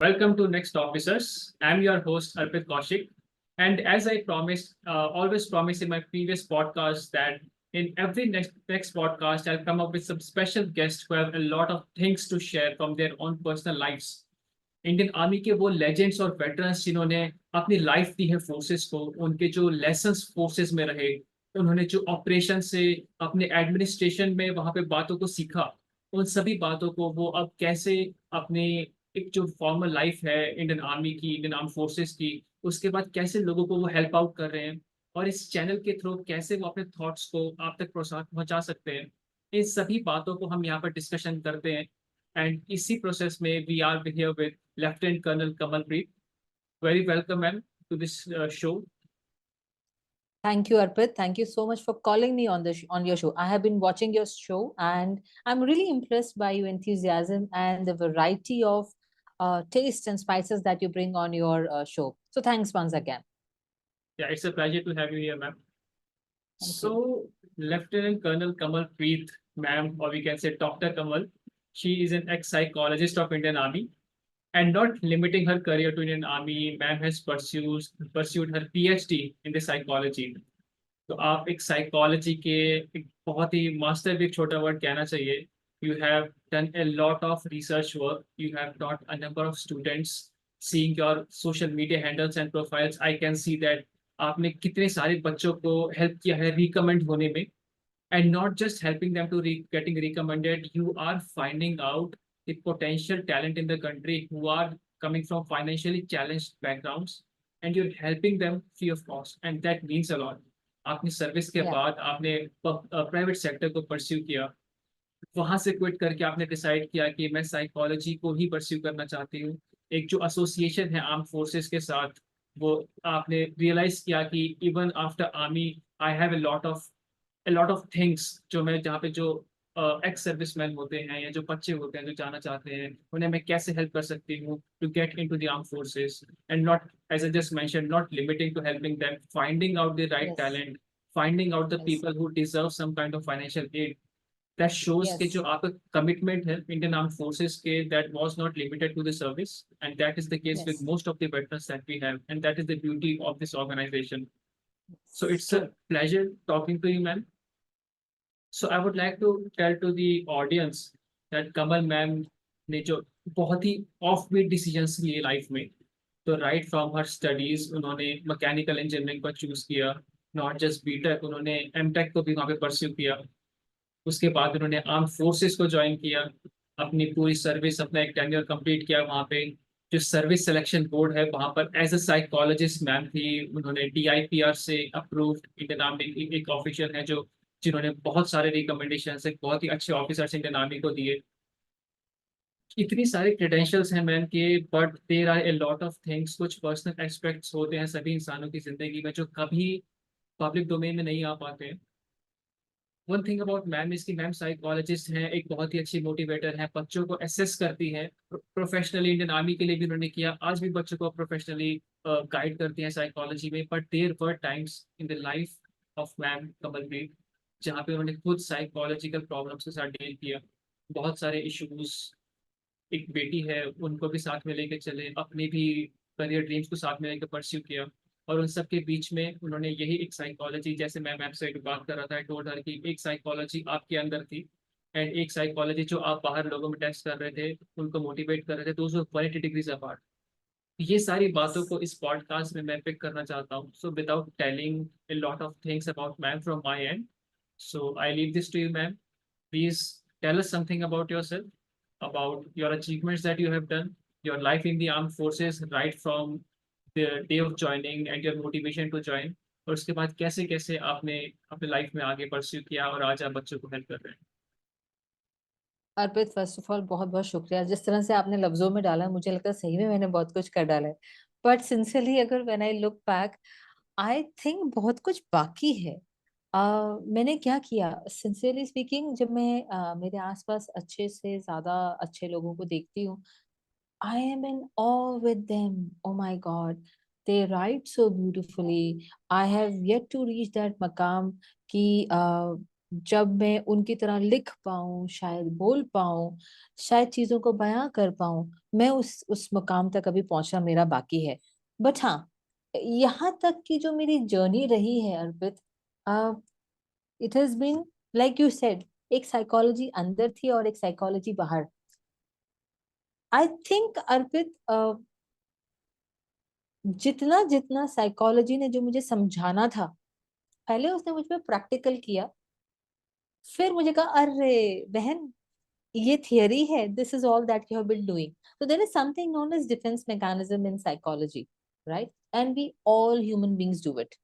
Welcome to Next Officers. I'm your host, Arpit Kaushik. And as I promised, always promised in my previous podcast that in every next podcast, I'll come up with some special guests who have a lot of things to share from their own personal lives. Indian army के वो legends और veterans जिन्होंने अपनी life दी है forces को, उनके जो lessons forces में रहे, उन्होंने जो ऑपरेशन से अपने एडमिनिस्ट्रेशन में वहां पे बातों को सीखा, उन सभी बातों को वो अब कैसे अपने एक जो फॉर्मल लाइफ है इंडियन आर्मी की, इंडियन आर्म फोर्सेस की, उसके बाद कैसे लोगों को वो हेल्प आउट कर रहे हैं और इस चैनल के थ्रू कैसे वो अपने थॉट्स को आप तक पहुंचा सकते हैं। इन सभी बातों को हम यहाँ पर डिस्कशन करते हैं। एंड इसी प्रोसेस में we are here with lieutenant colonel Kamalpreet. Very welcome ma'am to this show. Thank you, Arpit. Thank you so much for calling me on on your show. I have been watching your show, and I'm really impressed by your enthusiasm and the variety of tastes and spices that you bring on your show. So thanks once again. Yeah, it's a pleasure to have you here, ma'am. Thank So you. Lieutenant Colonel Kamalpreet, ma'am, or we can say Dr. Kamal, she is an ex-psychologist of Indian Army. And not limiting her career to Indian Army, ma'am has pursued her PhD in the psychology. तो आप एक psychology के एक बहुत ही master भी एक छोटा word कहना चाहिए। You have done A lot of research work, you have taught a number of students. Seeing your social media handles and profiles, I can see that आपने कितने सारे बच्चों को हेल्प किया है रिकमेंड होने में। And not just helping them to getting recommended, you are finding out the potential talent in the country who are coming from financially challenged backgrounds, and you're helping them free of cost, and that means a lot. आपने service के Yeah. बाद आपने private sector को pursue किया, वहां से quit करके आपने डिसाइड किया कि मैं साइकोलॉजी को ही परस्यू करना चाहती हूँ। एक जो एसोसिएशन है आर्म फोर्सेस के साथ, वो आपने रियलाइज किया कि even after army I have a lot of things जो मैं जहाँ पे जो एक्स सर्विसमैन होते हैं या जो बच्चे होते हैं जो जाना चाहते हैं, उन्हें मैं कैसे हेल्प कर सकती हूँ to get into the arm forces. And not, as I just mention, not limiting to helping them, finding out the right Yes. Talent, finding out the Yes. people who deserve some kind of financial aid. That shows कि जो Yes. आपका commitment है Indian Armed Forces के, that was not limited to the service, and that is the case with Yes. most of the veterans that we have, and that is the beauty of this organization. So It's it's a true. pleasure talking to you, ma'am. So I would like to tell to the audience that Kamal ma'am ने जो बहुत ही offbeat decisions लिए life में, तो right from her studies उन्होंने mechanical engineering को choose किया, not just BTech, उन्होंने एमटेक को भी वहाँ पे परस्यू किया। उसके बाद उन्होंने आर्म फोर्सेस को ज्वाइन किया, अपनी पूरी सर्विस, अपना एक टेन्योर कंप्लीट किया वहाँ पे। जो सर्विस सिलेक्शन बोर्ड है वहाँ पर एज अ साइकोलॉजिस्ट मैम थी, उन्होंने DIPR से अप्रूव्ड इंडियन आर्मी एक ऑफिसर है जो जिन्होंने बहुत सारे रिकमेंडेशन एक बहुत ही अच्छे ऑफिसर्स इंडियन आर्मी को दिए। इतनी सारी क्रेडेंशियल्स हैं मैम के, but there are a lot of things, कुछ पर्सनल एस्पेक्ट्स होते हैं सभी इंसानों की जिंदगी में जो कभी पब्लिक डोमेन में नहीं आ पाते हैं। वन थिंग अबाउट मैम इसकी मैम साइकोलॉजिस्ट हैं, एक बहुत ही अच्छी मोटिवेटर है, बच्चों को असेस करती हैं प्रोफेशनली। इंडियन आर्मी के लिए भी उन्होंने किया, आज भी बच्चों को प्रोफेशनली गाइड करती हैं साइकोलॉजी में। But there were times in the life of ma'am Kamalpreet जहाँ पे उन्होंने खुद साइकोलॉजिकल प्रॉब्लम्स के साथ डील किया, बहुत सारे इश्यूज। एक बेटी है, उनको भी साथ में लेके चले, अपने भी करियर ड्रीम्स को साथ में लेकर परस्यू किया, और उन सब के बीच में उन्होंने यही एक साइकोलॉजी, जैसे मैं मैम से एक बात कर रहा था, टोल्ड हर कि एक साइकोलॉजी आपके अंदर थी एंड एक साइकोलॉजी जो आप बाहर लोगों में टेस्ट कर रहे थे, उनको मोटिवेट कर रहे थे, तो उसको 180 डिग्रीज अपार्ट। ये सारी बातों को इस पॉडकास्ट में मैं पिक करना चाहता हूँ। So without telling a lot of things about ma'am from my end, so I leave this to you ma'am. Please tell us something about yourself, about your achievements that you have done, your life in the armed forces, right from the day of joining and your motivation to join, और उसके बाद कैसे कैसे आपने अपने life में आगे pursue किया और आज आप बच्चों को हेल्प कर रहे हैं। अर्पित, फर्स्ट ऑफ ऑल बहुत बहुत शुक्रिया। जिस तरह से आपने लफ्जों में डाला, मुझे लगता है सही में मैंने बहुत कुछ कर डाला है। बट सिंसियरली अगर when I look back, I think बहुत कुछ बाकी है। मैंने क्या किया, सिंसियरली स्पीकिंग, जब मैं मेरे आसपास अच्छे से ज्यादा अच्छे लोगों को देखती हूँ, I am in awe with them. Oh my god, they write so beautifully. I have yet to reach that मकाम कि जब मैं उनकी तरह लिख पाऊं, शायद बोल पाऊं, शायद चीजों को बयां कर पाऊं, मैं उस मुकाम तक अभी पहुंचना मेरा बाकी है। बट हाँ, यहाँ तक की जो मेरी जर्नी रही है Arpit, it has been like you said, एक साइकोलॉजी अंदर थी और एक साइकोलॉजी बाहर। आई थिंक अर्पित, जितना जितना साइकोलॉजी ने जो मुझे समझाना था, पहले उसने मुझ में प्रैक्टिकल किया, फिर मुझे कहा अरे बहन, ये थियरी है, this is all that you have been doing. तो there is something known as defence mechanism in psychology, right? And we all human beings do it.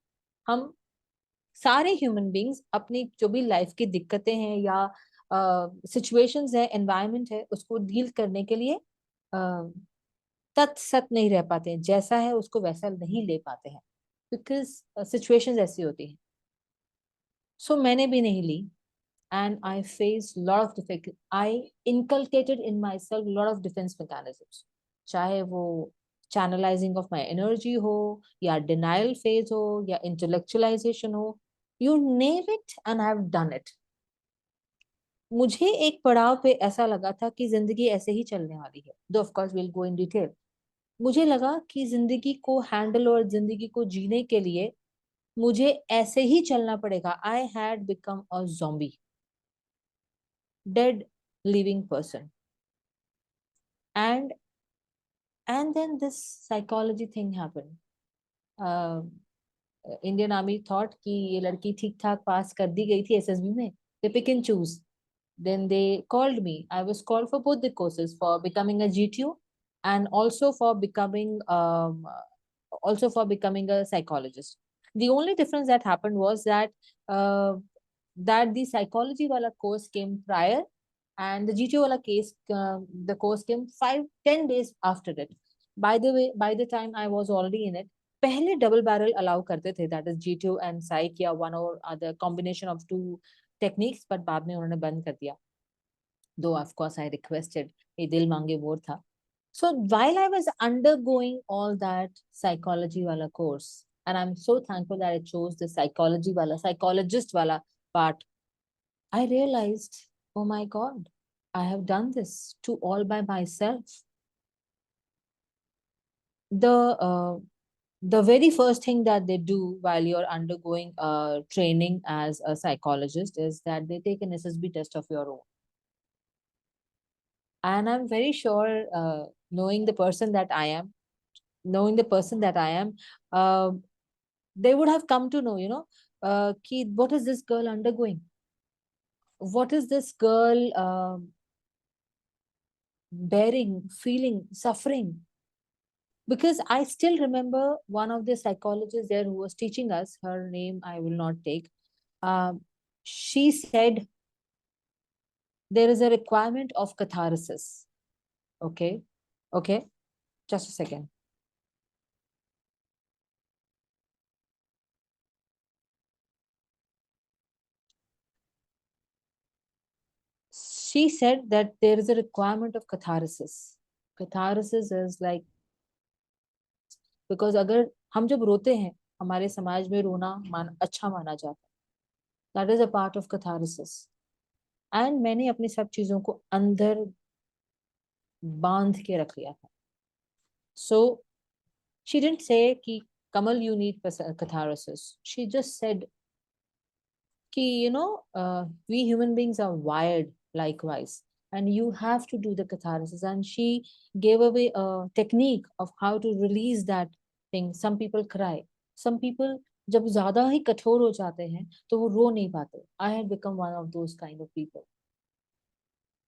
हम सारे ह्यूमन बीइंग्स अपनी जो भी लाइफ की दिक्कतें हैं या सिचुएशंस है, एनवायरनमेंट है, उसको डील करने के लिए तत्सत नहीं रह पाते हैं, जैसा है उसको वैसा नहीं ले पाते हैं, बिकॉज सिचुएशंस ऐसी होती हैं। सो मैंने भी नहीं ली, and I faced lot of difficult. I inculcated in myself lot of defense mechanisms. चाहे वो channelizing of my energy हो, या denial phase हो, या intellectualization हो, you name it and I have done it. मुझे एक पड़ाव पे ऐसा लगा था कि जिंदगी ऐसे ही चलने वाली है, दो of course will go in detail. मुझे लगा कि जिंदगी को हैंडल और जिंदगी को जीने के लिए मुझे ऐसे ही चलना पड़ेगा। I had become a zombie, dead living person. And then this psychology thing happened. uh, Indian army thought कि ये लड़की ठीक ठाक पास कर दी गई थी एसएसबी में, they pick and choose. Then they called me. I was called for both the courses, for becoming a GTO and also for becoming a psychologist. The only difference that happened was uh, that the psychology wala course came prior, and the GTO wala the course came 5-10 days after it. By the way, by the time I was already in it, पहले double barrel allow करते थे, that is GTO and साइक, या one और other combination of to techniques, but बाद में उन्होंने बंद कर दिया, दो ऑफ कोर्स आई रिक्वेस्टेड, ये दिल मांगे वो था। So while I was undergoing all that psychology wala course, and I'm so thankful that I chose the psychologist wala part, I realized, oh my God, I have done this to all by myself. The the very first thing that they do while you're undergoing training as a psychologist is that they take an SSB test of your own. And I'm very sure, knowing the person that I am, knowing the person that I am, uh, they would have come to know, ki, what is this girl undergoing? What is this girl bearing, feeling, suffering? Because I still remember one of the psychologists there who was teaching us, her name I will not take. She said there is a requirement of catharsis. Okay. Okay. Just a second. She said that there is a requirement of catharsis. Catharsis is like, because अगर हम जब रोते हैं, हमारे समाज में रोना अच्छा माना जाता है, that is a part of catharsis. And मैंने अपनी सब चीजों को अंदर बांध के रख लिया था. So she didn't say कि Kamal, you need catharsis. She just said कि we human beings are wired likewise, and you have to do the catharsis. And she gave away a technique of how to release that thing. Some people cry, some people जब ज्यादा ही कठोर हो जाते हैं तो वो रो नहीं पाते. I had become one of those kind of people.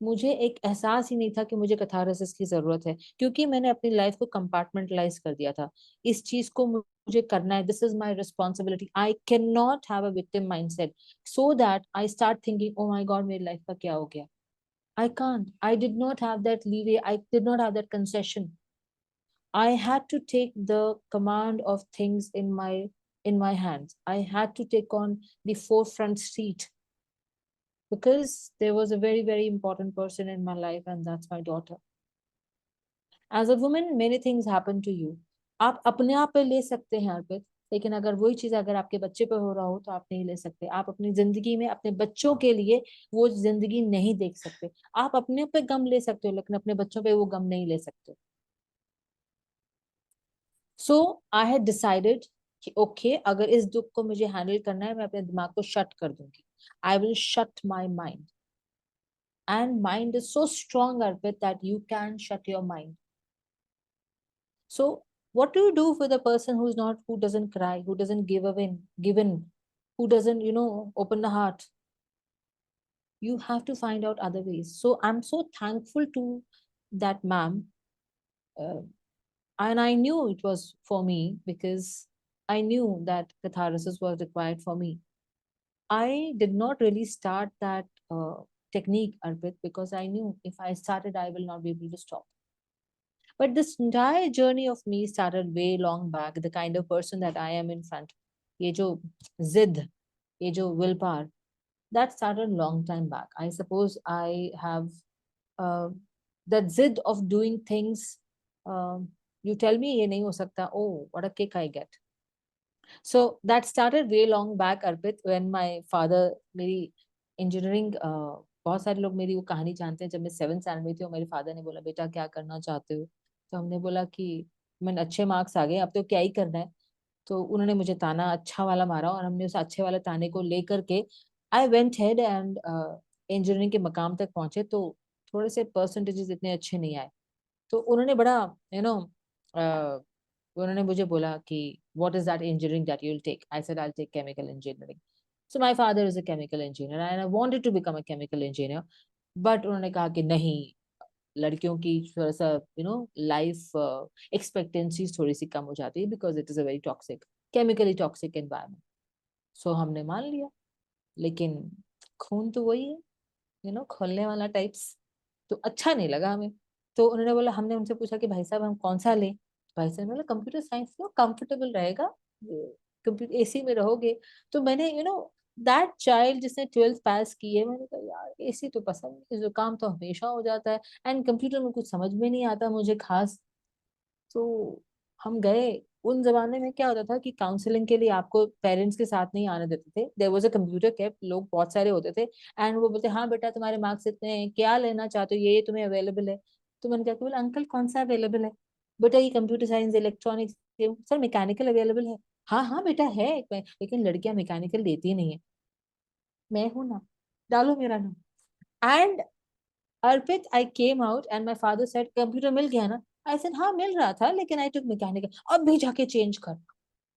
मुझे एक एहसास ही नहीं था कि मुझे कैथारसिस की जरूरत है, क्योंकि मैंने अपनी लाइफ को कंपार्टमेंटलाइज कर दिया था. इस चीज को मुझे करना है, this is my responsibility. I can not have a victim mindset, so that I start thinking, O my God, मेरी लाइफ का क्या हो गया. I can't, I did not have that leeway, I did not have that concession. I had to take the command of things in my hands. I had to take on the forefront seat, because there was a very, very important person in my life, and that's my daughter. As a woman, many things happen to you. आप अपने आप पे ले सकते हैं अर्पित, लेकिन अगर वही चीज अगर आपके बच्चे पे हो रहा हो तो आप नहीं ले सकते। आप अपनी जिंदगी में अपने बच्चों के लिए वो जिंदगी नहीं देख सकते। आप अपने पे गम ले सकते हो लेकिन अपने बच्चों पे वो गम नहीं ले सकते। सो आई हैड डिसाइडेड कि ओके अगर इस दुख को मुझे हैंडल करना है मैं अपने दिमाग को शट कर दूंगी। I will shut my mind and mind is so strong Arpit that you can shut your mind. So what do you do with a person who's not, who doesn't cry, who doesn't give in, who doesn't, open the heart? You have to find out other ways. So I'm so thankful to that ma'am. Uh, and I knew it was for me because I knew that catharsis was required for me. I did not really start that technique, Arpit, because I knew if I started, I will not be able to stop. But this entire journey of me started way long back, the kind of person that I am in front. ये जो जिद, ये जो willpower, that started long time back. I suppose I have uh, that zid of doing things. You tell me ये नहीं हो सकता. Oh, what a kick I get. So that started way long back, Arpit, when my father, मेरी engineering, बहुत सारे लोग मेरी वो कहानी जानते हैं। जब मैं 7th स्टैंडर्ड में थी और मेरे फादर ने बोला बेटा क्या करना चाहते हो, तो हमने बोला कि मैंने अच्छे मार्क्स आ गए अब तो क्या ही करना है। तो उन्होंने मुझे ताना अच्छा वाला मारा और हमने उस अच्छे वाले ताने को लेकर के I went head and engineering के मकाम तक पहुंचे। तो थोड़े से परसेंटेजेस इतने अच्छे नहीं आए। तो उन्होंने बड़ा यू नो उन्होंने मुझे बोला कि what is that engineering that you will take. I said I will take chemical engineering. So my father is a chemical engineer and I wanted to become a chemical engineer. But उन्होंने कहा कि नहीं, लड़कियों की थोड़ा सा life expectancy थोड़ी सी कम हो जाती है because it is a very toxic, chemically toxic environment. So हमने मान लिया। लेकिन खून तो वही है, खोलने वाला टाइप्स। तो अच्छा नहीं लगा हमें। तो उन्होंने बोला, हमने उनसे पूछा कि भाई साहब हम कौन सा लें। भाई साहब ने बोला कंप्यूटर साइंस लो, कंफर्टेबल रहेगा, कंप्यूटर एसी में रहोगे। तो मैंने दैट चाइल्ड जिसने 12th पास की है, मैंने कहा यार एसी तो पसंद नहीं, जुकाम तो हमेशा हो जाता है एंड कंप्यूटर में कुछ समझ में नहीं आता मुझे खास। तो हम गए। उन जमाने में क्या होता था कि काउंसलिंग के लिए आपको पेरेंट्स के साथ नहीं आने देते थे। There was a computer cafe, लोग बहुत सारे होते थे एंड वो बोलते हाँ बेटा तुम्हारे मार्क्स इतने हैं, क्या लेना चाहते हो, ये तुम्हें अवेलेबल है। तो मैंने क्या बोला अंकल कौन सा अवेलेबल है। बेटा ये computer science electronics, sir mechanical available है। हाँ हाँ बेटा है लेकिन लड़कियां मैकेनिकल लेती नहीं है। मैं हूं ना, डालो मेरा नाम। And Arpit I came out and my father said computer मिल गया ना। आई सेड हाँ मिल रहा था लेकिन आई टुक मैकेनिकल, अब भी जाके चेंज कर।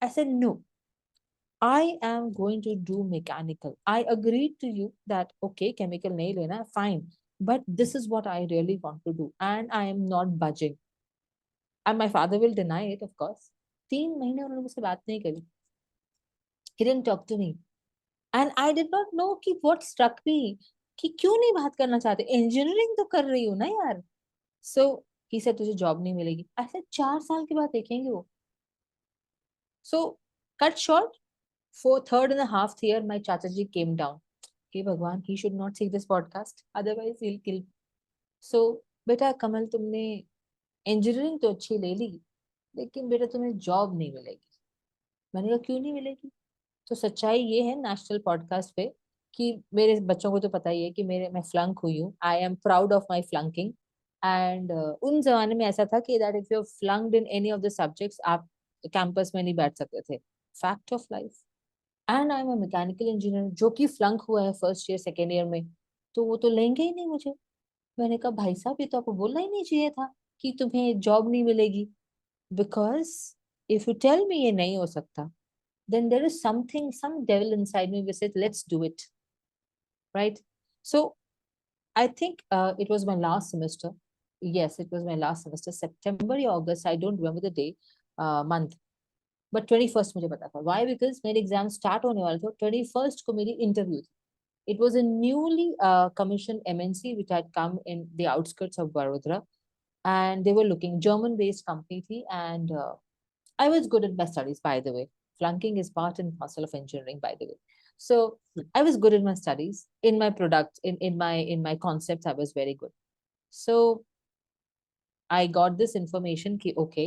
I said no, I am going to do mechanical. I agreed to you that okay, chemical nahi lena, fine. But this is what I really want to do, and I am not budging. And my father will deny it, of course. 3 महीने उन्होंने मुझसे बात नहीं करी. He didn't talk to me. And I did not know कि what struck me, कि क्यों नहीं बात करना चाहते, इंजीनियरिंग तो कर रही हूँ ना यार। So he said तुझे जॉब नहीं मिलेगी। I said 4 साल के बाद देखेंगे वो। So cut short, for third and a half year, my Chachaji came down. Hey Bhagwan, he should not see this podcast, otherwise he'll kill me. So बेटा कमल तुमने इंजीनियरिंग तो अच्छी ले ली लेकिन बेटा तुम्हें जॉब नहीं मिलेगी। मैंने कहा क्यों नहीं मिलेगी। तो सच्चाई ये है नेशनल पॉडकास्ट पे कि मेरे बच्चों को तो पता ही है कि मैं फ्लंक हुई हूँ। I am proud of my flunking. And उन जमाने में ऐसा था कि that if you flunked in any of the subjects आप कैंपस में नहीं बैठ सकते थे। Fact of life. And I am a mechanical engineer जो कि फ्लंक हुआ है फर्स्ट ईयर सेकेंड ईयर में, तो वो तो लेंगे ही नहीं मुझे। मैंने कहा भाई साहब ये तो आपको बोलना ही नहीं चाहिए था कि तुम्हें जॉब नहीं मिलेगी। Because if you tell me ये नहीं हो सकता, then there is something, some devil inside me which said let's do it, right? So I think it was my last semester. Yes, it was my last semester, September or August, I don't remember the day, month. But 21st मुझे पता था। Why? Because मेरे exam start होने वाले थे, 21st को मेरी interview थी। It was a newly commission MNC which had come in the outskirts of बड़ोदरा and they were looking, German based company थी। एंड I was good at my studies, by the way. Flunking is part and parcel of engineering, by the way. So I was good in my studies, in my product, in my concepts, I was very good. So I got this information ki okay,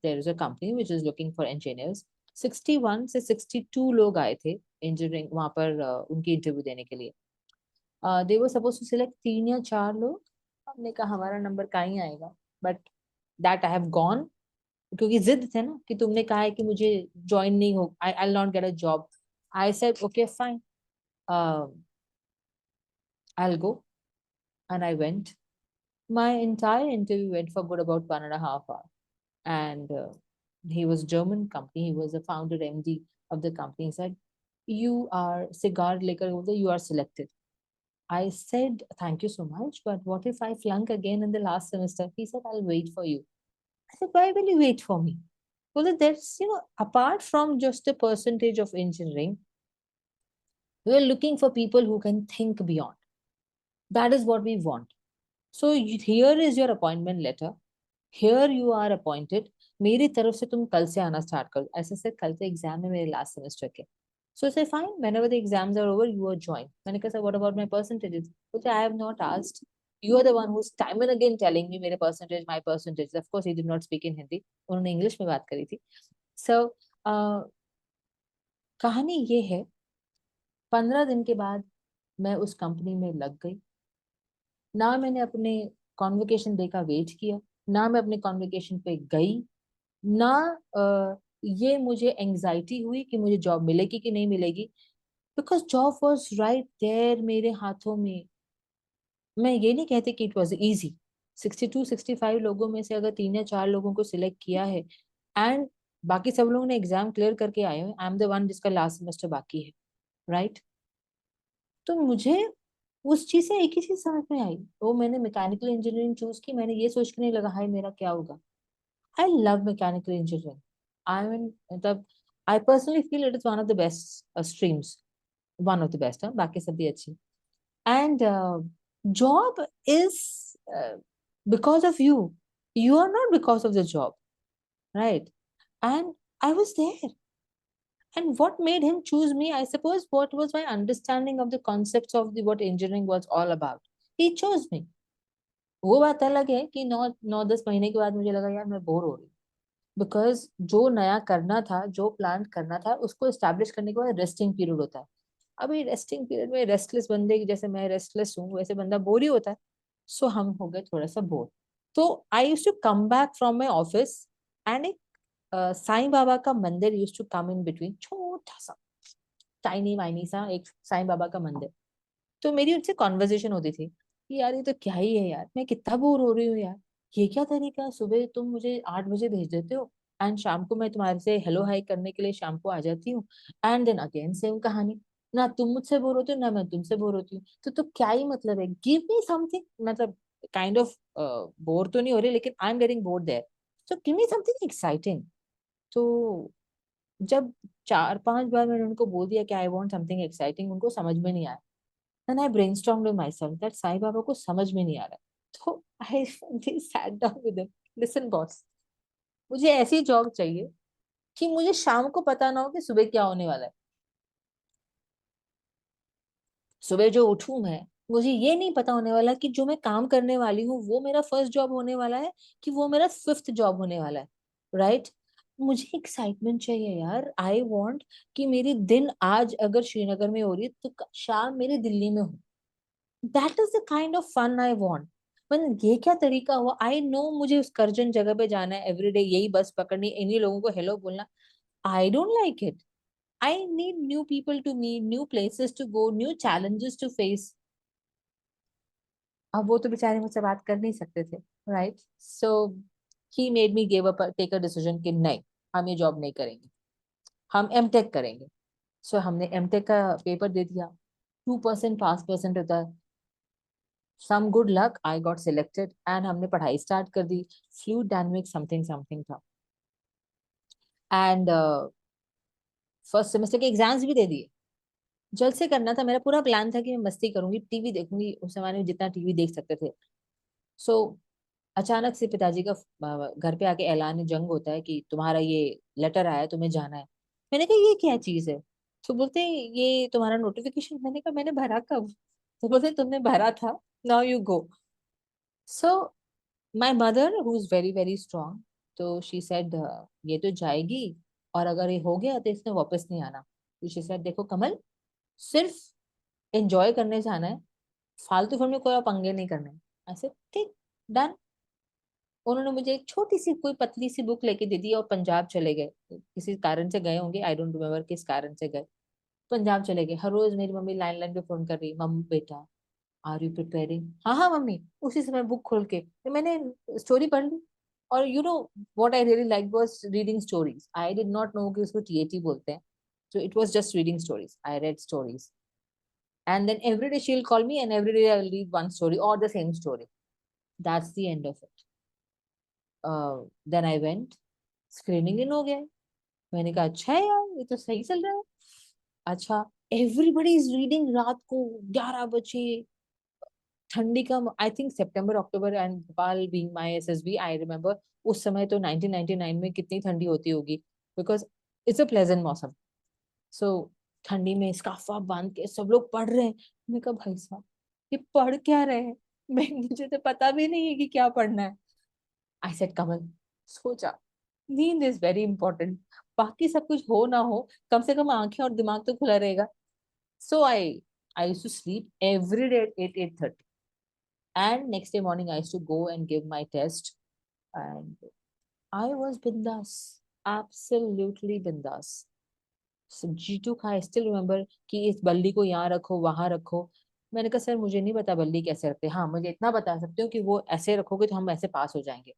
there is a company which is looking for engineers. 61 से 62 लोग आए थे engineering वहां पर उनकी interview देने के लिए। दे वर सपोज टू सिलेक्ट 3 या 4 लोग। हमने कहा हमारा नंबर कहाँ ही आएगा, but that I have gone, क्योंकि जिद थे ना कि तुमने कहा है कि मुझे ज्वाइन नहीं हो, I I not get a job. I said okay fine, I will go, and I went. My entire interview went for good about 1.5 hours. And he was German company. He was the founder MD of the company. He said, "You are cigar liquor holder. You are selected." I said, "Thank you so much, but what if I flunk again in the last semester?" He said, "I'll wait for you." I said, "Why will you wait for me?" Well, that's, apart from just the percentage of engineering, we're looking for people who can think beyond. That is what we want. So here is your appointment letter. Here you are appointed. मेरी तरफ से तुम कल से आना start करो। ऐसे से कल से एग्जाम है मेरे लास्ट सेमेस्टर के। So say fine, whenever the exams are over, you are joined. मैंने कहा, what about my percentages? बोलते, I have not asked. You are the one who's time and again telling me मेरे percentage, my percentage. Of course, he did not speak in Hindi. उन्होंने English में बात करी थी। So कहानी ये है, 15 दिन के बाद मैं उस कंपनी में लग गई। ना मैंने अपने कॉन्वोकेशन डे का वेट किया, ना मैं अपने कॉन्वोकेशन पे गई, ना ये मुझे एंजाइटी हुई कि मुझे जॉब मिलेगी कि नहीं मिलेगी, because job was right there मेरे हाथों में। मैं ये नहीं कहती कि इट वॉज इजी। 62-65 लोगों में से अगर 3 या 4 लोगों को सिलेक्ट किया है, एंड बाकी सब लोगों ने एग्जाम क्लियर करके आए हैं, आई एम द वन जिसका लास्ट सेमेस्टर बाकी है, राइट? तो मुझे उस चीज से एक ही चीज समझ में आई, वो मैंने मैकेनिकल इंजीनियरिंग चूज की। मैंने ये सोच के नहीं लगा हाय मेरा क्या होगा। I love mechanical engineering. I mean, मतलब I personally feel it is one of the best streams, one of the best. बाकी सब भी अच्छी। And job is because of you. You are not because of the job, right? And I was there. And what made him choose me? I suppose what was my understanding of the concepts of the what engineering was all about. He chose me. वो बात अलग है कि 9-10 महीने के बाद मुझे लगा यार मैं बोर हो रही हूँ, बिकॉज जो नया करना था, जो प्लान करना था, उसको एस्टैब्लिश करने के बाद रेस्टिंग पीरियड होता है। अभी रेस्टिंग पीरियड में रेस्टलेस बंदे की जैसे मैं रेस्टलेस हूँ, वैसे बंदा बोर ही होता है। सो हम हो गए थोड़ा सा बोर। तो I use to come back from my office, and एक साईं बाबा का मंदिर use to come in between, छोटा सा टाइनी वाइनी सा एक साईं बाबा का मंदिर। तो मेरी उनसे कॉन्वर्जेशन होती थी कि यार ये तो क्या ही है यार, मैं कितना बोर हो रही हूँ यार। ये क्या तरीका है, सुबह तुम मुझे 8 बजे भेज देते हो, एंड शाम को मैं तुम्हारे से हेलो हाई करने के लिए शाम को आ जाती हूँ, एंड देन अगेन सेम कहानी। ना तुम मुझसे बोर होती हो, ना मैं तुमसे बोर होती हूँ, तो क्या ही मतलब है, गिव मी समथिंग। मतलब काइंड ऑफ बोर तो नहीं हो रही, लेकिन I am getting bored there, so give me something exciting. तो जब 4-5 बार मैंने उनको बोल दिया कि आई वांट समथिंग एक्साइटिंग, उनको समझ में नहीं आया। And I brainstormed with myself that Sai Baba को समझ में नहीं आ रहा है। तो I finally sat down with him. Listen boss, मुझे ऐसी जॉब चाहिए कि मुझे शाम को पता ना हो कि सुबह क्या होने वाला है। सुबह जो उठूं मैं, मुझे ये नहीं पता होने वाला कि जो मैं काम करने वाली हूँ वो मेरा फर्स्ट जॉब होने वाला है कि वो मेरा 5th जॉब होने वाला है, राइट? मुझे एक्साइटमेंट चाहिए यार। आई वांट कि मेरी दिन आज अगर श्रीनगर में हो रही है तो शाम मेरी दिल्ली में हो। That is the kind of fun I want. पर ये क्या तरीका हुआ? आई नो मुझे उस करजन जगह पे जाना है एवरीडे, यही बस पकड़नी, इन्हीं लोगों को हेलो बोलना। I don't like it. I need new people to meet, new places to go, new challenges to face. अब वो तो बेचारे मुझसे बात कर नहीं सकते थे, right? So he made me give up, take a decision कि नहीं, हम ये जॉब नहीं करेंगे, हम एमटेक करेंगे। सो हमने एमटेक का पेपर दे दिया। 2% पास परसेंट होता है। Some good luck, I got selected, and हमने पढ़ाई स्टार्ट कर दी। फ्लूइड डायनेमिक्स समथिंग समथिंग था। एंड फर्स्ट सेमेस्टर के एग्जाम्स भी दे दिए। जल्द से करना था, मेरा पूरा प्लान था कि मैं मस्ती करूंगी, टीवी देखूंगी, उस जमाने में जितना टीवी देख सकते थे। सो अचानक से पिताजी का घर पे आके ऐलान जंग होता है कि तुम्हारा ये लेटर आया है, तुम्हें जाना है। मैंने कहा ये क्या चीज है? तो बोलते ये तुम्हारा नोटिफिकेशन। मैंने कहा मैंने भरा कब? तो बोलते तुमने भरा था, now you go. So my mother who is very very strong, तो शी सेड ये तो जाएगी, और अगर ये हो गया तो इसने वापस नहीं आना। तो शी सेड देखो कमल, सिर्फ एंजॉय करने जाना है, फालतू फिर में कोई पंगे नहीं करने। ऐसे ठीक, डन। उन्होंने मुझे एक छोटी सी कोई पतली सी बुक लेके दे दी और पंजाब चले गए। किसी कारण से गए होंगे, आई डोंट रिमेम्बर किस कारण से गए। पंजाब चले गए। हर रोज मेरी मम्मी लाइन लाइन पे फोन कर रही, मम्मी बेटा आर यू प्रिपेयरिंग, हाँ हाँ मम्मी। उसी समय बुक खोल के तो मैंने स्टोरी पढ़ ली। और you know what I really like was reading stories. I did not know कि उसको टीएटी बोलते हैं। So it was just reading stories. I read stories. And then every day she'll call me and every day I'll read one story or the same story. That's the end of it. Then I went. Screening in हो गया। मैंने कहा अच्छा है यार, ये तो सही चल रहा है। अच्छा, एवरीबडी इज रीडिंग रात को 11 बजे। ठंडी का, I think September October, and Bhopal being my SSB, I remember उस समय तो 1999 में कितनी ठंडी होती होगी, बिकॉज इट्स अ प्लेजेंट मौसम। सो ठंडी में स्कार्फ बांध के सब लोग पढ़ रहे हैं। मैंने कहा भाई साहब ये पढ़ क्या रहे हैं, मैं मुझे तो पता भी नहीं है कि क्या पढ़ना है। आई सेड कमल सो जा, नींद इज वेरी इंपॉर्टेंट। बाकी सब कुछ हो ना हो, कम से कम आंखें और दिमाग तो खुला रहेगा। So I used to sleep every day at 8:30, and next day morning I used to go and give my test, and I was bindas, absolutely bindas. So Jeetu का आई स्टिल रिमेम्बर कि इस बल्ली को यहाँ रखो वहां रखो। मैंने कहा सर मुझे नहीं पता बल्ली कैसे रखते, हाँ मुझे इतना बता सकते हो कि वो ऐसे रखोगे तो हम ऐसे पास हो जाएंगे।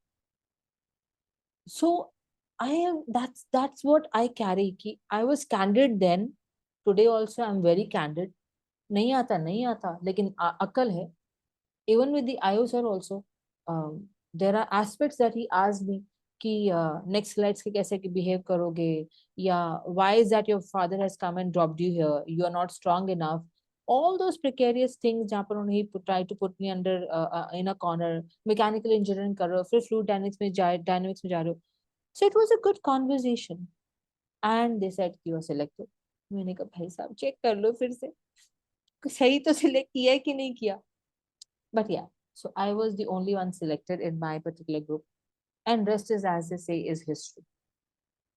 So I am, that's what I carry कि I was candid then, today also I'm very candid। नहीं आता नहीं आता, लेकिन अकल है। Even with the IO sir also, there are aspects that he asked me कि next slides के कैसे behave करोगे, या why is that your father has come and dropped you here, you are not strong enough, all those precarious things जहाँ पर उन्होंने he tried to put me under in a corner। mechanical engineering कर रहे हो फिर fluid dynamics में जा रहे हो। So it was a good conversation, and they said कि you are selected। मैंने कहा भाई साहब चेक कर लो फिर से, सही तो सिलेक्ट किया है कि नहीं किया। But yeah, so I was the only one selected in my particular group, and rest is, as they say, is history.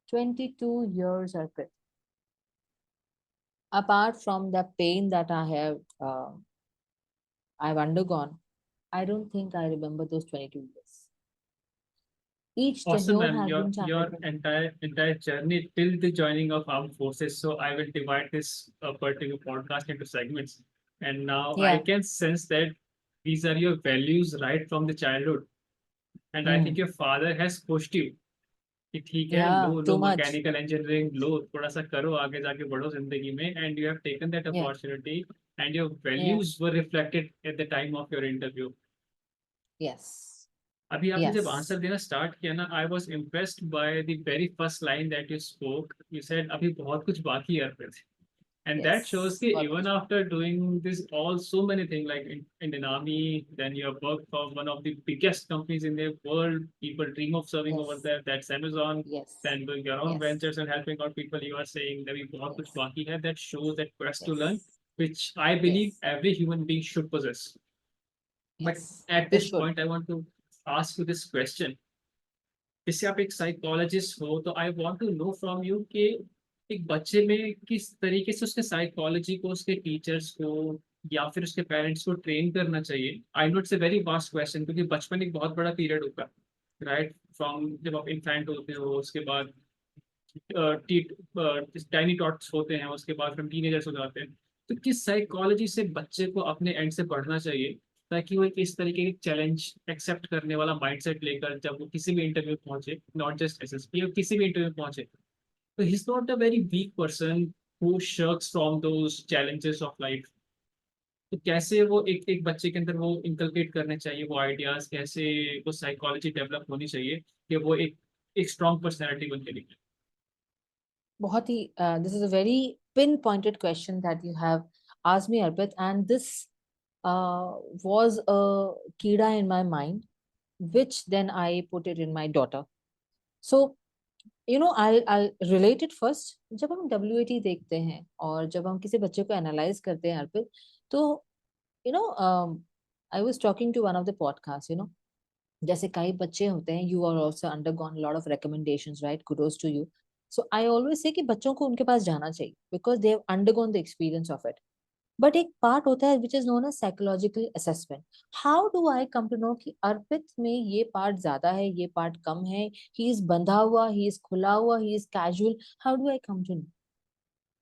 22 years are good. Apart from the pain that I've undergone, I don't think I remember those 22 years. Each Awesome, tenure ma'am. has been Your challenging. entire journey till the joining of armed forces. So I will divide this particular podcast into segments. And now I Yeah. can sense that these are your values right from the childhood. And I think Mm. your father has pushed you कि ठीक है, Yeah, लो लो too much. Mechanical engineering लो, थोड़ा सा करो, आगे जाके बढ़ो जिंदगी में, and you have taken that Yeah, opportunity and your yeah, values were reflected at the time of your interview. yes, अभी आपने जब आंसर yes, देना स्टार्ट किया ना, I was impressed by the very first line that you spoke, you said अभी बहुत कुछ बाकी है अर्पित। And that shows yes. that बहुत even कुछ। after doing this all so many things like in an army, then you have worked for one of the biggest companies in the world, people dream of serving over Yes, there, that's Amazon, yes, then doing your own yes, ventures and helping out people, you are saying that we बहुत कुछ yes, बाकी है, that shows that quest to learn, yes, which I believe yes, every human being should possess. But yes. at They this should. point, I want to ask you this question. जैसे आप एक psychologist हो तो I want to know from you कि एक बच्चे में किस तरीके से उसके साइकोलॉजी को, उसके टीचर्स को या फिर उसके पेरेंट्स को ट्रेन करना चाहिए। I know it's a very vast question, क्योंकि बचपन एक बहुत बड़ा पीरियड होता है, राइट फ्रॉम जब आप इन्फेंट होते हो, उसके बाद टाइनी टॉट्स होते हैं, उसके बाद फिर टीनेजर्स हो जाते हैं। तो किस साइकोलॉजी से बच्चे को अपने एंड से बढ़ना चाहिए ताकि वो एक इस तरीके के चैलेंज एक्सेप्ट करने वाला माइंडसेट लेकर जब वो किसी भी इंटरव्यू पहुंचे, नॉट जस्ट एसएसपी, और किसी भी इंटरव्यू पहुंचे, तो he is not a very weak person who shirks from those challenges of life. तो कैसे वो एक एक बच्चे के अंदर वो इंकलकेट करने चाहिए वो आइडियाज, कैसे वो साइकोलॉजी डेवलप होनी चाहिए कि वो एक स्ट्रॉन्ग पर्सनैलिटी बन के निकले। बहुत ही this is a very pinpointed question that you have asked me, Arpit, and this was a kida in my mind, which then I put it in my daughter. So I'll relate it first। जब हम WAT देखते हैं और जब हम किसी बच्चे को एनालाइज करते हैं अर्पित, तो you know I was talking to one of the podcast. जैसे कई बच्चे होते हैं, you are also undergone lot of recommendations, right, kudos to you. So I always say कि बच्चों को उनके पास जाना चाहिए because they have undergone the experience of it. But एक पार्ट होता है which is known as psychological assessment. How do I come to know कि अर्पित में ये पार्ट ज्यादा है, ये पार्ट कम है, ही इज बंधा हुआ, ही इज खुला हुआ, he is casual. How do I come to know?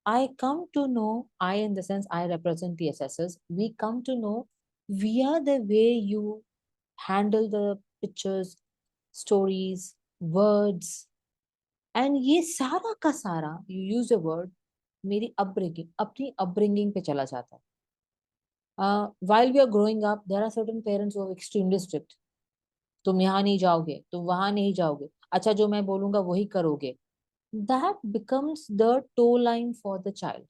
I come to know, I in the sense I represent the assessors, we come to know via the way you handle the pictures, stories, words, and ये सारा का सारा, you use a word, मेरी upbringing, अपनी upbringing पे चला जाता है. While we are growing up, there are certain parents who are extremely strict. तुम यहाँ नहीं जाओगे, तुम वहां नहीं जाओगे, अच्छा जो मैं बोलूंगा वही करोगे. That becomes the toe line for the child.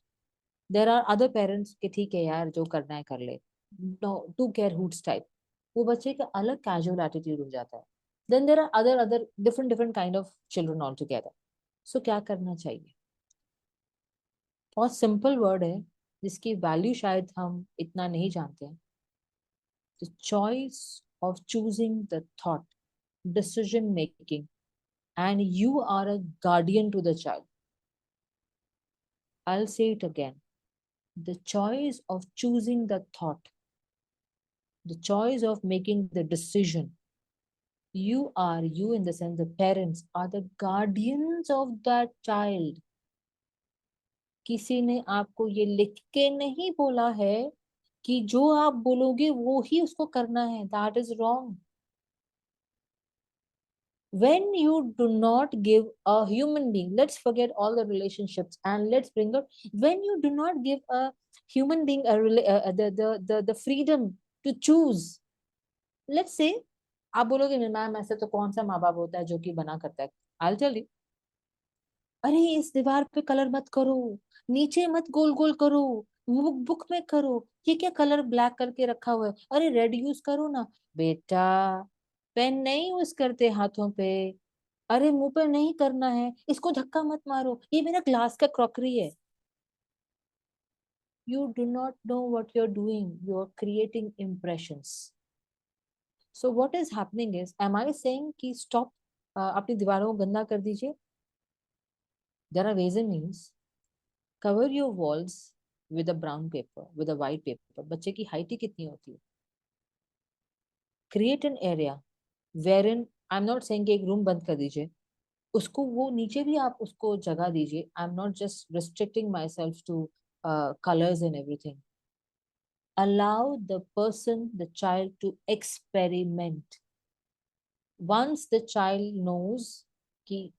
There are other parents के ठीक है यार जो करना है कर ले, no to care hoods type, वो बच्चे का अलग कैजुअल एटीट्यूड हो जाता है. Then there are other other different different kind of children all together. So क्या करना चाहिए? बहुत सिंपल वर्ड है जिसकी वैल्यू शायद हम इतना नहीं जानते हैं. The choice of choosing the thought, decision making, and you are a guardian to the child. I will say it again. The choice of choosing the thought, the choice of making the decision. You in the sense, the parents are the guardians of that child. किसी ने आपको ये लिख के नहीं बोला है कि जो आप बोलोगे वो ही उसको करना है. That is wrong. When you do not give a human being, let's forget all the relationships and let's bring up, when you do not give a human being the freedom to choose. Let's say आप बोलोगे ma'am ऐसे तो कौन सा माँ बाप होता है जो कि बना करता है. I'll tell you, अरे इस दीवार पे कलर मत करो, नीचे मत गोल गोल करो, बुक में करो, ये क्या कलर ब्लैक करके रखा हुआ है, अरे रेड यूज करो ना. बेटा पेन नहीं यूज करते हाथों पे, अरे मुंह पे नहीं करना है, इसको धक्का मत मारो, ये मेरा ग्लास का क्रॉकरी है. You do not know what you're doing, you're creating impressions. So what is happening is, am I saying कि stop अपनी दीवारों को गंदा कर दीजिए? There are ways and means. Cover your walls with a brown paper, with a white paper. बच्चे की height ही कितनी होती है? Create an area wherein, I'm not saying कि एक रूम बंद कर दीजिए, उसको वो नीचे भी आप उसको जगह दीजिए. I'm not just restricting myself to colors and everything. Allow the person, the child to experiment. Once the child knows कि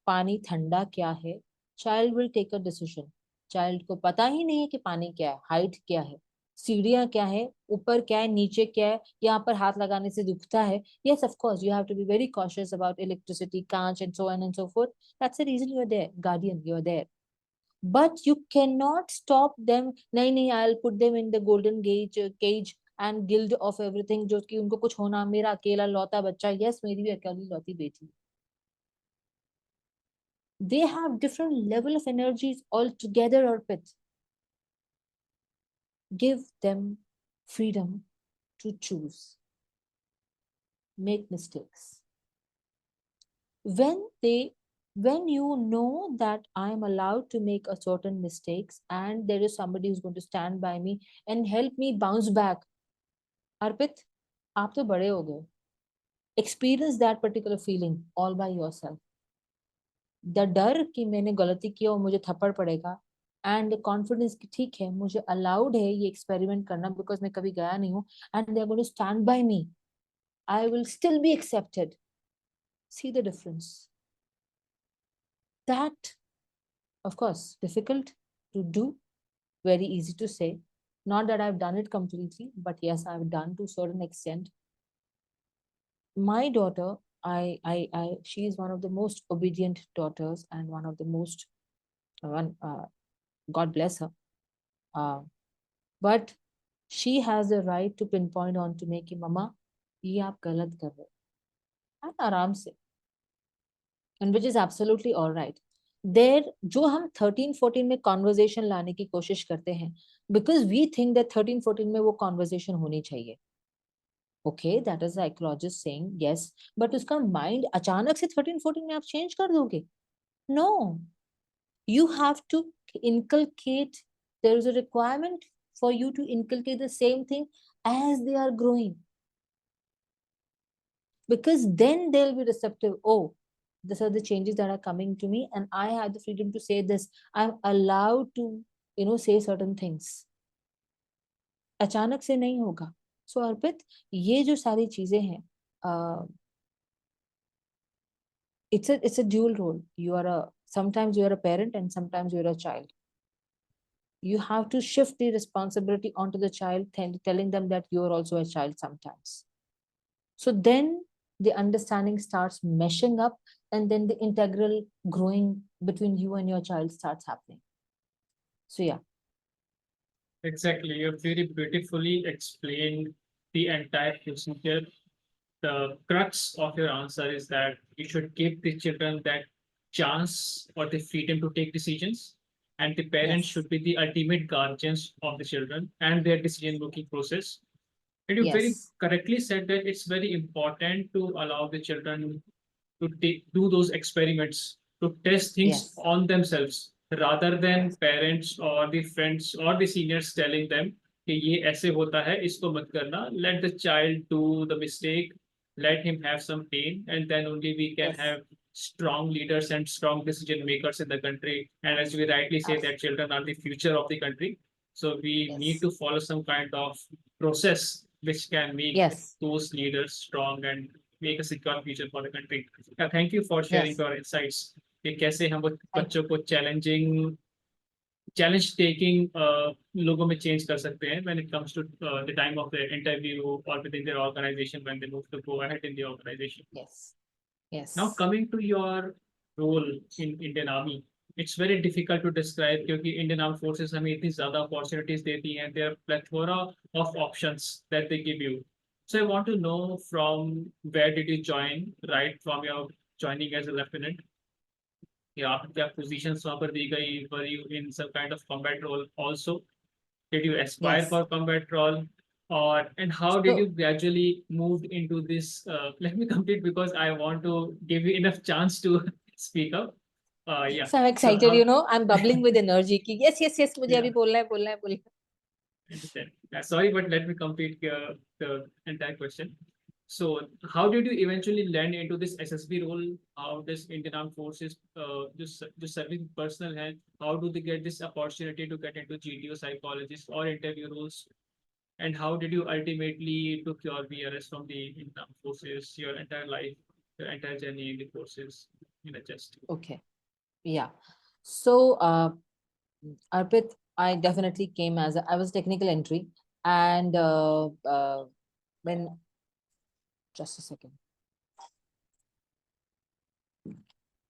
पानी ठंडा क्या है, child will take a decision. Child को पता ही नहीं है कि पानी क्या है, हाइट क्या है, सीढ़ियां क्या है, ऊपर क्या है, नीचे क्या है, यहाँ पर हाथ लगाने से दुखता है. Yes, of course, you have to be very cautious about electricity, कांच and so on and so forth. That's the reason you're there, guardian, you're there. But you cannot stop them. नहीं नहीं, I'll put them in the golden cage and guild of everything, जो कि उनको कुछ होना, मेरा अकेला लौता बच्चा. Yes, मेरी भी अकेली लौती बेटी. They have different level of energies altogether, Arpit. Give them freedom to choose, make mistakes. When you know that I am allowed to make a certain mistakes and there is somebody who's going to stand by me and help me bounce back, Arpit, आप तो बड़े हो गए. Experience that particular feeling all by yourself. The डर कि मैंने गलती की और मुझे थप्पड़ पड़ेगा, एंड कॉन्फिडेंस कि ठीक है मुझे अलाउड है ये एक्सपेरिमेंट करना बिकॉज मैं कभी गया नहीं हूँ, and they are going to stand by me, I will still be accepted. See the difference. That of course difficult to do, very easy to say. Not that I've done it completely, but yes, I've done to a certain extent. My daughter, she is one of the most obedient daughters and one of the most one God bless her. But she has the right to pinpoint on to me कि मम्मा ये आप गलत कर रहे हो, आराम से, and which is absolutely all right. There जो हम 13-14 में कॉन्वर्जेशन लाने की कोशिश करते हैं because we think that 13-14 में वो कॉन्वर्जेशन होनी चाहिए. Okay, that is psychologist saying yes, but उसका माइंड अचानक से 13-14 में आप चेंज कर दोगे. No, you have to inculcate. There is a requirement for you to inculcate the same thing as they are growing, because then they'll be receptive. Oh, these are the changes that are coming to me, and I have the freedom to say this. I'm allowed to, say certain things. अचानक से नहीं होगा. So अर्पित, ये जो सारी चीजें हैं, it's a dual role. Sometimes you are a parent and sometimes you're a child. You have to shift the responsibility onto the child, telling them that you're also a child sometimes. So then the understanding starts meshing up, and then the integral growing between you and your child starts happening. So yeah. Exactly. You have very beautifully explained the entire procedure. The crux of your answer is that you should give the children that chance or the freedom to take decisions, and the parents Yes. should be the ultimate guardians of the children and their decision-making process. And you very Yes. correctly said that it's very important to allow the children to do those experiments, to test things Yes. on themselves, rather than Yes. parents or the friends or the seniors telling them कि ये ऐसे होता है, इसको मत करना. Let the child do the mistake, let him have some pain, and then only we can Yes. have strong leaders and strong decision makers in the country. And as we rightly say, Abs- that children are the future of the country. So we need Yes. to follow some kind of process which can make Yes. those leaders strong and make a secure future for the country. Thank you for sharing Yes. your insights. कि कैसे हम वो Thank बच्चों को challenge taking लोगों में change कर सकते हैं when it comes to the time of the interview or within their organization when they move to go ahead in the organization. Yes. Now Yes. coming to your role in Indian Army, it's very difficult to describe क्योंकि Indian Armed Forces हमें इतनी ज़्यादा opportunities देती हैं. There are plethora of options that they give you. So I want to know from where did you join, right from your joining as a lieutenant? या आपको क्या positions वहाँ पर दी गई? Were you in some kind of combat role also? Did you aspire Yes. for combat role? Or and how did you So, gradually move into this? Let me complete because I want to give you enough chance to speak up. Yeah. so I'm So excited, how? I'm bubbling with energy कि yes, yes, yes, मुझे Yeah, अभी बोलना है, बोलना है, बोलना है. I understand. Sorry, but let me complete the entire question. So, how did you eventually land into this SSB role? How does Indian Armed Forces, just serving personnel hand, how do they get this opportunity to get into GTO psychologist or interview roles? And how did you ultimately took your VRS from the Indian Armed Forces, your entire life, your entire journey in the forces in a just? Okay. Yeah. So, Arpit, I definitely came I was technical entry, and when just a second.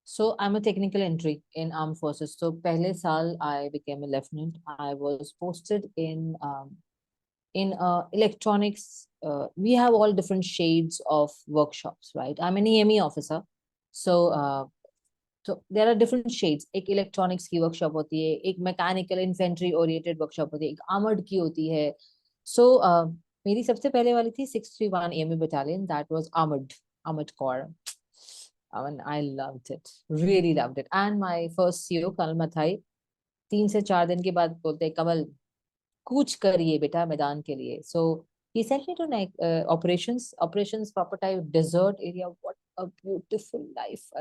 So I'm a technical entry in armed forces. So pehle saal I became a lieutenant. I was posted in electronics. We have all different shades of workshops, right? I'm an EME officer. So there are different shades. एक electronics की workshop होती है, एक mechanical infantry oriented workshop होती है, एक armored की होती है. So मेरी सबसे पहले वाली थी 631 EME battalion. That was armored corps. I mean, I loved it, really loved it. And my first CO, Colonel Mathai, 3 से 4 दिन के बाद बोलते हैं, कमल कूच करिए बेटा मैदान के लिए. So he sent me to operations proper desert area. What a beautiful life.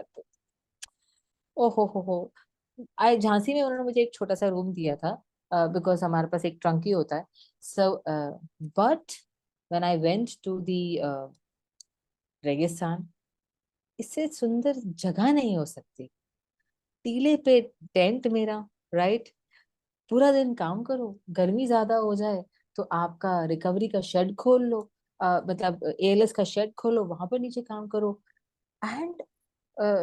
ओहो. आई झांसी में उन्होंने मुझे एक छोटा सा रूम दिया था, बिकॉज हमारे पास एक ट्रंकी होता है. So but when I went to the registan, इससे सुंदर जगह नहीं हो सकती. टीले पे टेंट मेरा, राइट. पूरा दिन काम करो, गर्मी ज्यादा हो जाए तो आपका रिकवरी का शेड खोल लो, मतलब एएलएस का शेड खोलो, वहां पर नीचे काम करो. एंड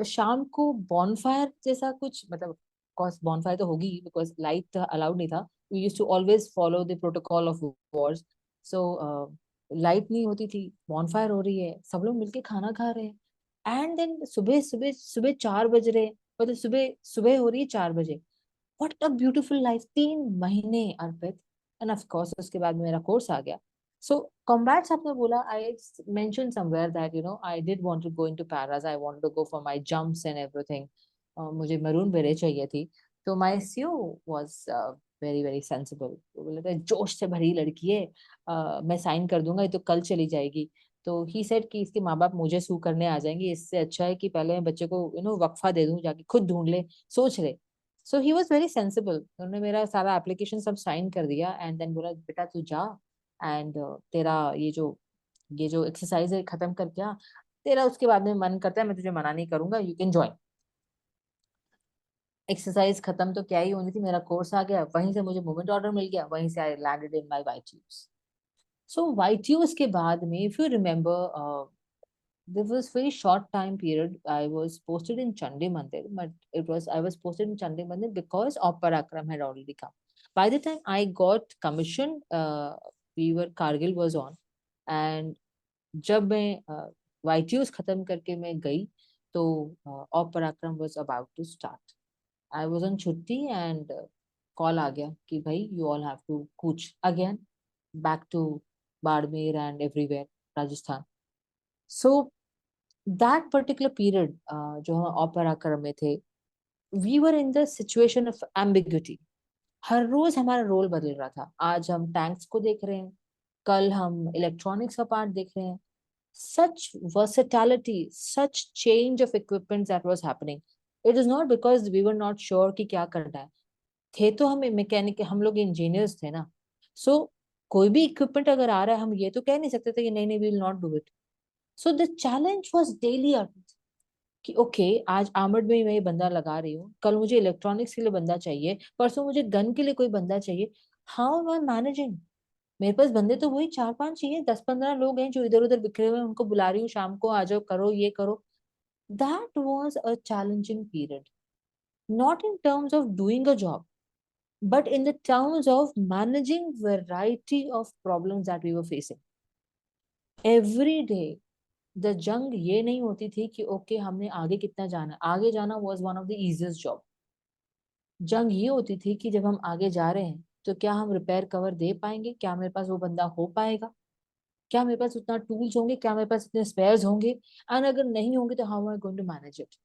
शाम को बॉनफायर जैसा कुछ, मतलब कॉस बॉनफायर तो होगी बिकॉज लाइट अलाउड नहीं था. We used to always follow the protocol of wars. So light नहीं होती थी, बॉनफायर हो रही है, सब लोग मिलके खाना खा रहे हैं. एंड देन सुबह सुबह सुबह 4 बज रहे, मतलब सुबह सुबह हो रही है 4 बजे. What a beautiful life. 3 महीने अर्पित. एंड ऑफ कोर्स उसके बाद मेरा कोर्स आ गया. So combats आपने बोला, I mentioned somewhere that I did want to go into paras. I wanted to go for my jumps and everything. मुझे मरून बेरेट चाहिए थी। तो my CEO was very very sensible. वो बोला था जोश से भरी लड़की है, मैं साइन कर दूंगा, ये तो कल चली जाएगी। तो ही सेड कि इसके माँ बाप मुझे सू करने आ जाएंगे, इससे अच्छा है कि पहले मैं बच्चे को वक्फा दे दूं, जाके खुद ढूंढ ले, सोच ले। सो ही वॉज वेरी सेंसिबल। उन्होंने मेरा सारा एप्लीकेशन सब साइन कर दिया एंड देन बोला बेटा तू जा, एंड तेरा ये जो एक्सरसाइज है खत्म करके आ, तेरा उसके बाद में मन करता है मैं तुझे मना नहीं करूंगा, यू कैन ज्वाइन। एक्सरसाइज खत्म तो क्या ही होनी थी, मेरा कोर्स आ गया, वहीं से मुझे मूवमेंट ऑर्डर मिल गया, वहीं से आई लैंडेड इन माय वाईटीयूज। सो वाईटीयूज के बाद में if you remember, there was very short time period I was posted in Chandi Mandir, but I was posted in Chandi Mandir because Parakram had already come. By the time I got commissioned, Kargil was on, and जब मैं YTUs खत्म करके मैं गई तो Parakram was about to start. I was on छुट्टी and call आ गया कि भाई you all have to Cooch again back to Barmer and everywhere Rajasthan. So that particular period, जो हम ऑपराक्रम में थे, we were in the situation of ambiguity. हर रोज हमारा role बदल रहा था। आज हम टैंक्स को देख रहे हैं, कल हम इलेक्ट्रॉनिक्स का पार्ट देख रहे हैं। such versatility, such change of equipment that was happening. It is not because we were not sure कि क्या करना है। थे तो हम मैकेनिक, हम लोग इंजीनियर्स थे ना। सो कोई भी इक्विपमेंट अगर आ रहा है, हम ये तो कह नहीं सकते थे कि नहीं नहीं we will not do it. So the challenge was daily कि ओके आज आर्मर्ड में मैं ये बंदा लगा रही हूँ, कल मुझे इलेक्ट्रॉनिक्स के लिए बंदा चाहिए, परसों मुझे गन के लिए कोई बंदा चाहिए। How am I managing? मेरे पास बंदे तो वही 4-5 चाहिए, 10-15 लोग हैं जो इधर उधर बिखरे हुए हैं, उनको बुला रही हूँ शाम को आ जाओ करो ये करो। That was a challenging period, not in terms of doing a job but in the terms of managing variety of problems that we were facing every day. The जंग ये नहीं होती थी कि ओके हमने आगे कितना जाना, आगे जाना was one of the easiest job. जंग ये होती थी कि जब हम आगे जा रहे हैं तो क्या हम रिपेयर कवर दे पाएंगे, क्या मेरे पास वो बंदा हो पाएगा, क्या मेरे पास उतना टूल्स होंगे, क्या मेरे पास इतने स्पेयर्स होंगे, एंड अगर नहीं होंगे तो how I going to manage it.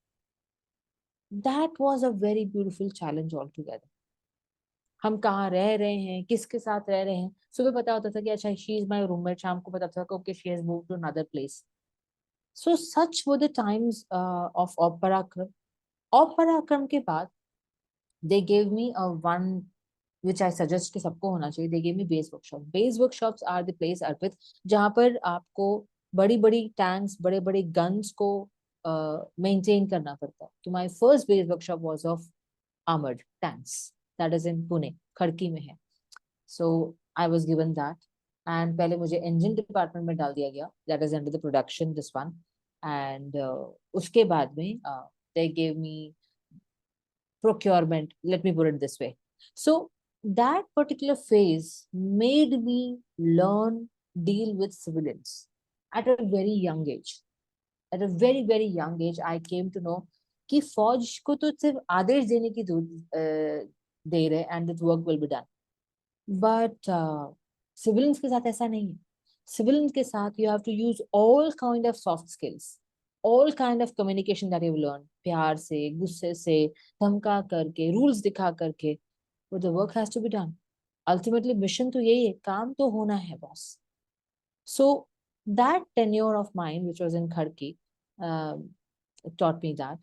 That was a very beautiful challenge all together. हम कहाँ रह रहे हैं, किसके साथ रह रहे हैं, सुबह पता होता था कि अच्छा शी इज माय रूममेट, शाम को पता था कि okay she has moved to another place. So such were the times of Parakram. और पराक्रम के बाद they gave me a one which I suggest कि सबको होना चाहिए, they gave me base workshop. Base workshops are the place Arpit जहाँ पर आपको बड़ी बड़ी टैंक्स, बड़े बड़े गन्स को मेंटेन करना पड़ता है। तो my first base workshop was of armoured tanks, that is in Pune, Khadki में है। So I was given that, and पहले मुझे इंजन डिपार्टमेंट में डाल दिया गया, that is under the production this one. And उसके बाद में they gave me procurement, let me put it this way. So that particular phase made me learn deal with civilians at a very young age. At a very very young age I came to know कि फौज को तो सिर्फ आदेश देने की देर है and the work will be done, but civilians के साथ ऐसा नहीं है। civilians के साथ you have to use all kind of soft skills, all kind of communication that you've learned, प्यार से, गुस्से से, धमका करके, रूल्स दिखा करके, but the work has to be done. Ultimately mission तो यही है, काम तो होना है boss. So that tenure of mine which was in Kharki taught me that,